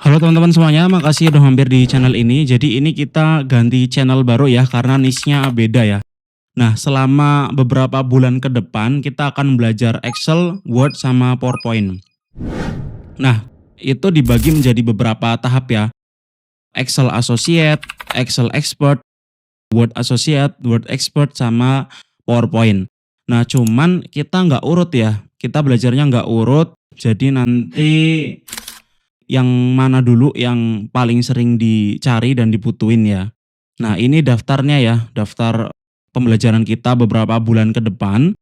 Halo teman-teman semuanya, makasih udah mampir di channel ini. Jadi ini kita ganti channel baru ya, karena niche-nya beda ya. Nah, selama beberapa bulan ke depan kita akan belajar Excel, Word, sama PowerPoint. Nah, itu dibagi menjadi beberapa tahap ya. Excel Associate, Excel Expert, Word Associate, Word Expert, sama PowerPoint. Nah, cuman kita nggak urut ya. Kita belajarnya nggak urut, jadi nanti yang mana dulu yang paling sering dicari dan dibutuhin ya. Nah, ini daftarnya ya, daftar pembelajaran kita beberapa bulan ke depan.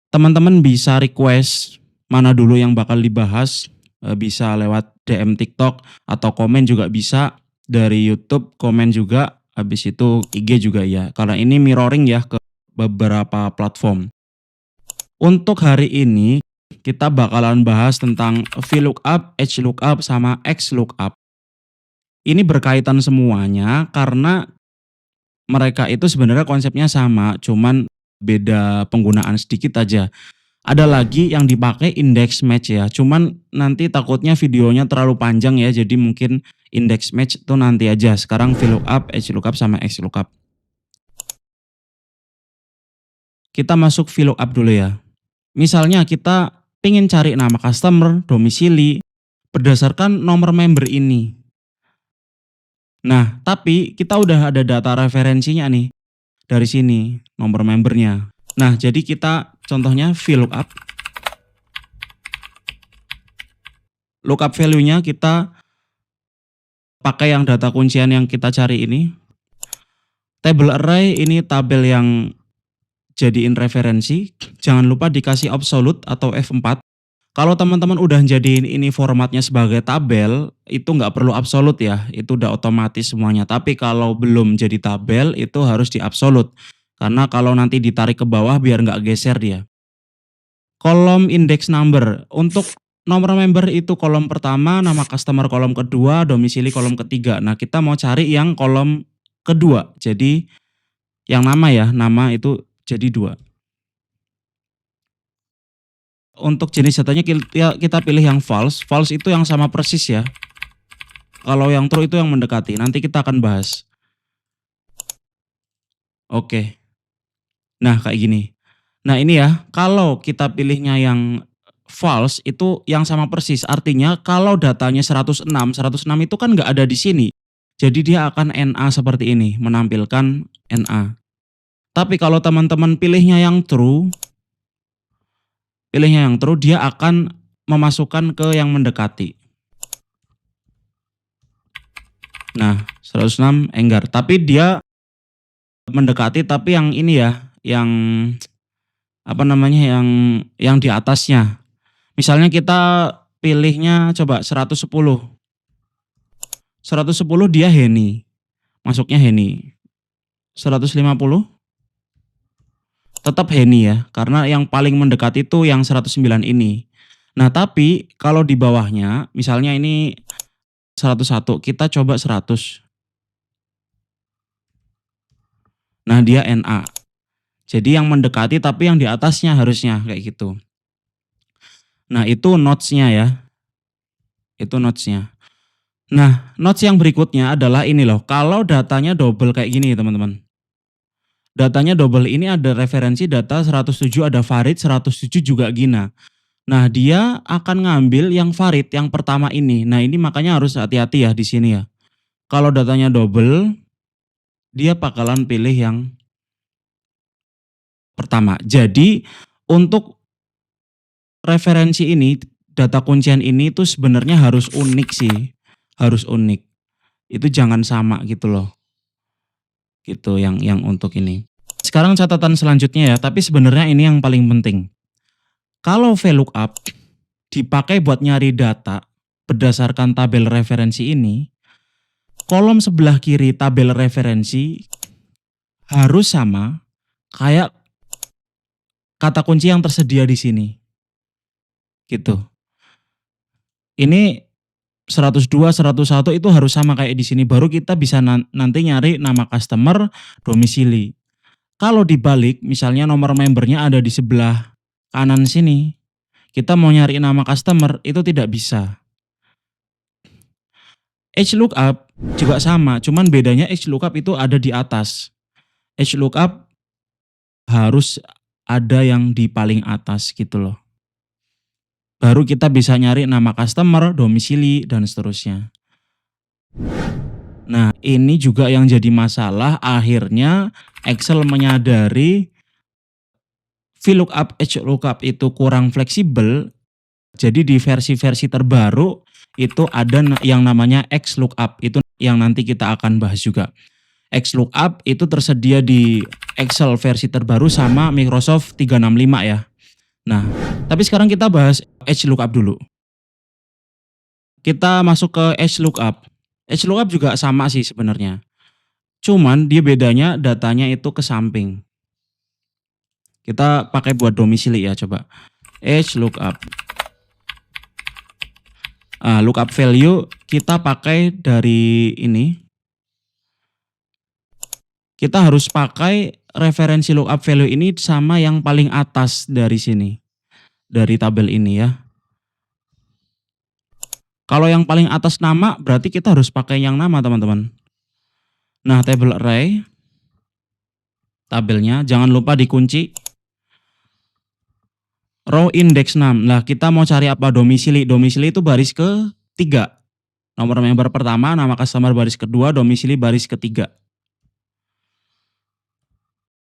Teman-teman bisa request mana dulu yang bakal dibahas, bisa lewat DM TikTok atau komen juga bisa, dari YouTube komen juga, habis itu IG juga ya. Karena ini mirroring ya ke beberapa platform. Untuk hari ini kita bakalan bahas tentang VLOOKUP, HLOOKUP, sama XLOOKUP. Ini berkaitan semuanya karena mereka itu sebenarnya konsepnya sama, cuman beda penggunaan sedikit aja. Ada lagi yang dipakai index match ya, cuman nanti takutnya videonya terlalu panjang ya, jadi mungkin index match itu nanti aja. Sekarang VLOOKUP, HLOOKUP, sama XLOOKUP. Kita masuk VLOOKUP dulu ya. Misalnya kita pengen cari nama customer, domisili, berdasarkan nomor member ini. Nah, tapi kita udah ada data referensinya nih dari sini, nomor membernya. Nah, jadi kita contohnya VLOOKUP. Lookup value-nya kita pakai yang data kuncian yang kita cari ini. Table array ini tabel yang jadiin referensi. Jangan lupa dikasih absolute atau F4. Kalau teman-teman udah jadiin ini formatnya sebagai tabel, itu nggak perlu absolut ya, itu udah otomatis semuanya. Tapi kalau belum jadi tabel, itu harus di absolut. Karena kalau nanti ditarik ke bawah biar nggak geser dia. Kolom index number, untuk nomor member itu kolom pertama, nama customer kolom kedua, domisili kolom ketiga. Nah, kita mau cari yang kolom kedua, jadi yang nama ya, nama itu jadi 2. Untuk jenis datanya kita pilih yang false. False itu yang sama persis ya. Kalau yang true itu yang mendekati. Nanti kita akan bahas. Oke. Nah, kayak gini. Nah, ini ya. Kalau kita pilihnya yang false itu yang sama persis. Artinya kalau datanya 106 itu kan nggak ada di sini. Jadi dia akan NA seperti ini, menampilkan NA. Tapi kalau teman-teman pilihnya yang true, dia akan memasukkan ke yang mendekati. Nah, 106 enggar. Tapi dia mendekati, tapi yang ini ya, yang apa namanya, yang di atasnya. Misalnya kita pilihnya coba 110. 110 dia Heni. Masuknya Heni. 150 tetap Heni ya, karena yang paling mendekat itu yang 109 ini. Nah, tapi kalau di bawahnya, misalnya ini 101, kita coba 100. Nah, dia NA. Jadi yang mendekati tapi yang di atasnya harusnya kayak gitu. Nah, itu notes-nya ya. Itu notes-nya. Nah, notes yang berikutnya adalah ini loh. Kalau datanya double kayak gini teman-teman. Datanya double, ini ada referensi data 107, ada Farid, 107 juga Gina. Nah, dia akan ngambil yang Farid yang pertama ini. Nah, ini makanya harus hati-hati ya di sini ya. Kalau datanya double, dia bakalan pilih yang pertama. Jadi, untuk referensi ini, data kuncian ini tuh sebenarnya harus unik sih. Harus unik. Itu jangan sama gitu loh. Gitu yang untuk ini. Sekarang catatan selanjutnya ya, tapi sebenarnya ini yang paling penting. Kalau VLOOKUP dipakai buat nyari data berdasarkan tabel referensi ini, kolom sebelah kiri tabel referensi harus sama kayak kata kunci yang tersedia di sini. Gitu. Ini 102, 101 itu harus sama kayak di sini, baru kita bisa nanti nyari nama customer, domisili. Kalau dibalik, misalnya nomor membernya ada di sebelah kanan sini, kita mau nyari nama customer itu tidak bisa. HLOOKUP juga sama, cuman bedanya HLOOKUP itu ada di atas. HLOOKUP harus ada yang di paling atas gitu loh. Baru kita bisa nyari nama customer, domisili, dan seterusnya. Nah, ini juga yang jadi masalah, akhirnya Excel menyadari VLOOKUP, HLOOKUP itu kurang fleksibel. Jadi di versi-versi terbaru itu ada yang namanya XLOOKUP, itu yang nanti kita akan bahas juga. XLOOKUP itu tersedia di Excel versi terbaru sama Microsoft 365 ya. Nah, tapi sekarang kita bahas HLOOKUP dulu. Kita masuk ke HLOOKUP. HLOOKUP juga sama sih sebenarnya. Cuman dia bedanya datanya itu ke samping. Kita pakai buat domisili ya coba. HLOOKUP. Lookup value kita pakai dari ini. Kita harus pakai referensi lookup value ini sama yang paling atas dari sini. Dari tabel ini ya. Kalau yang paling atas nama berarti kita harus pakai yang nama teman-teman. Nah, table array. Tabelnya jangan lupa dikunci. Row index 6. Nah, kita mau cari apa? Domisili. Domisili itu baris ke-3. Nomor member pertama, nama customer baris kedua, domisili baris ketiga.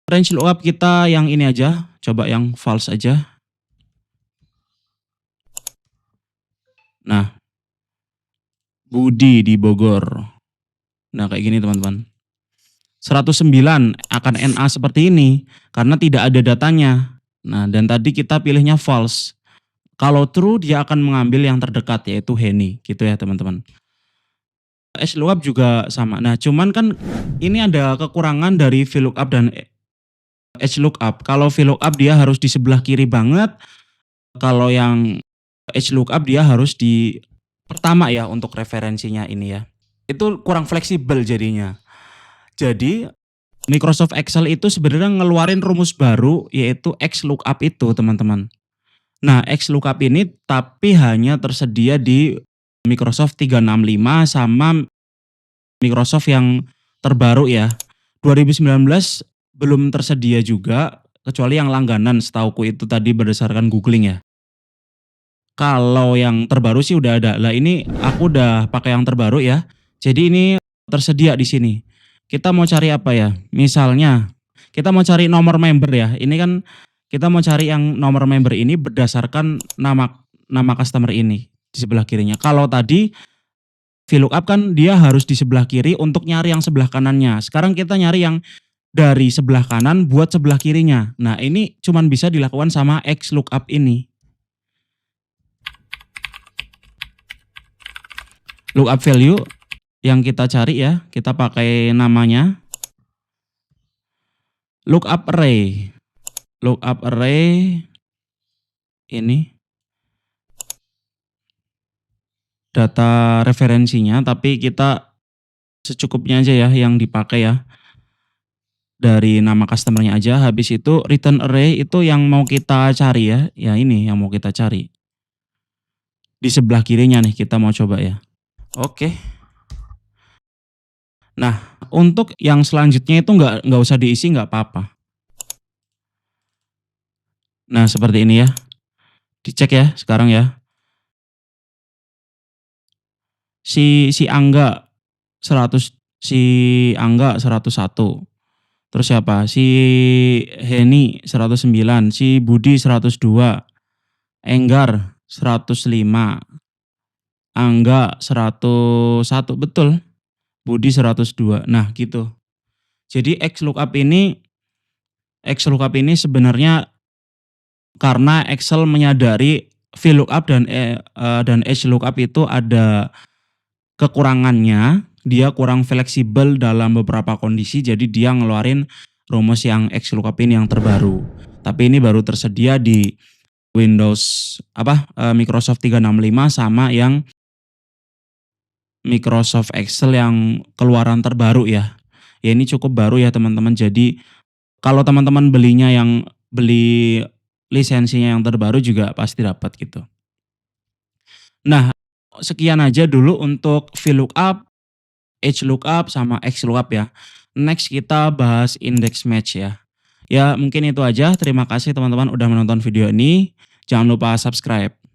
Range lookup kita yang ini aja, coba yang false aja. Nah, Budi di Bogor. Nah, kayak gini teman-teman. 109 akan NA seperti ini karena tidak ada datanya. Nah, dan tadi kita pilihnya false. Kalau true dia akan mengambil yang terdekat yaitu Henny, gitu ya teman-teman. HLOOKUP juga sama. Nah, cuman kan ini ada kekurangan dari VLOOKUP dan HLOOKUP. Kalau VLOOKUP dia harus di sebelah kiri banget. Kalau yang HLOOKUP dia harus di pertama ya untuk referensinya ini ya. Itu kurang fleksibel jadinya. Jadi Microsoft Excel itu sebenarnya ngeluarin rumus baru yaitu XLOOKUP itu teman-teman. Nah, XLOOKUP ini tapi hanya tersedia di Microsoft 365 sama Microsoft yang terbaru ya. 2019 belum tersedia juga kecuali yang langganan, setauku itu tadi berdasarkan googling ya. Kalau yang terbaru sih udah ada. Lah ini aku udah pakai yang terbaru ya. Jadi ini tersedia di sini. Kita mau cari apa ya? Misalnya kita mau cari nomor member ya. Ini kan kita mau cari yang nomor member ini berdasarkan nama customer ini di sebelah kirinya. Kalau tadi VLOOKUP kan dia harus di sebelah kiri untuk nyari yang sebelah kanannya. Sekarang kita nyari yang dari sebelah kanan buat sebelah kirinya. Nah, ini cuman bisa dilakukan sama XLOOKUP ini. Lookup value yang kita cari ya, kita pakai namanya lookup array. Lookup array ini data referensinya, tapi kita secukupnya aja ya yang dipakai ya. Dari nama customernya aja, habis itu return array itu yang mau kita cari ya. Ya ini yang mau kita cari. Di sebelah kirinya nih kita mau coba ya. Oke. Nah, untuk yang selanjutnya itu nggak usah diisi, nggak apa-apa. Nah, seperti ini ya. Dicek ya sekarang ya. Si Angga 100, si Angga 101. Terus siapa? Si Henny 109, si Budi 102, Enggar 105, Angga 101, betul. Budi 102. Nah, gitu. Jadi XLOOKUP ini sebenarnya karena Excel menyadari VLOOKUP dan HLOOKUP itu ada kekurangannya, dia kurang fleksibel dalam beberapa kondisi, jadi dia ngeluarin rumus yang XLOOKUP ini yang terbaru. Tapi ini baru tersedia di Windows Microsoft 365 sama yang Microsoft Excel yang keluaran terbaru ya. Ya ini cukup baru ya teman-teman. Jadi kalau teman-teman beli lisensinya yang terbaru juga pasti dapat gitu. Nah, sekian aja dulu untuk VLOOKUP, HLOOKUP, sama XLOOKUP ya. Next kita bahas index match ya. Ya mungkin itu aja, terima kasih teman-teman udah menonton video ini. Jangan lupa subscribe.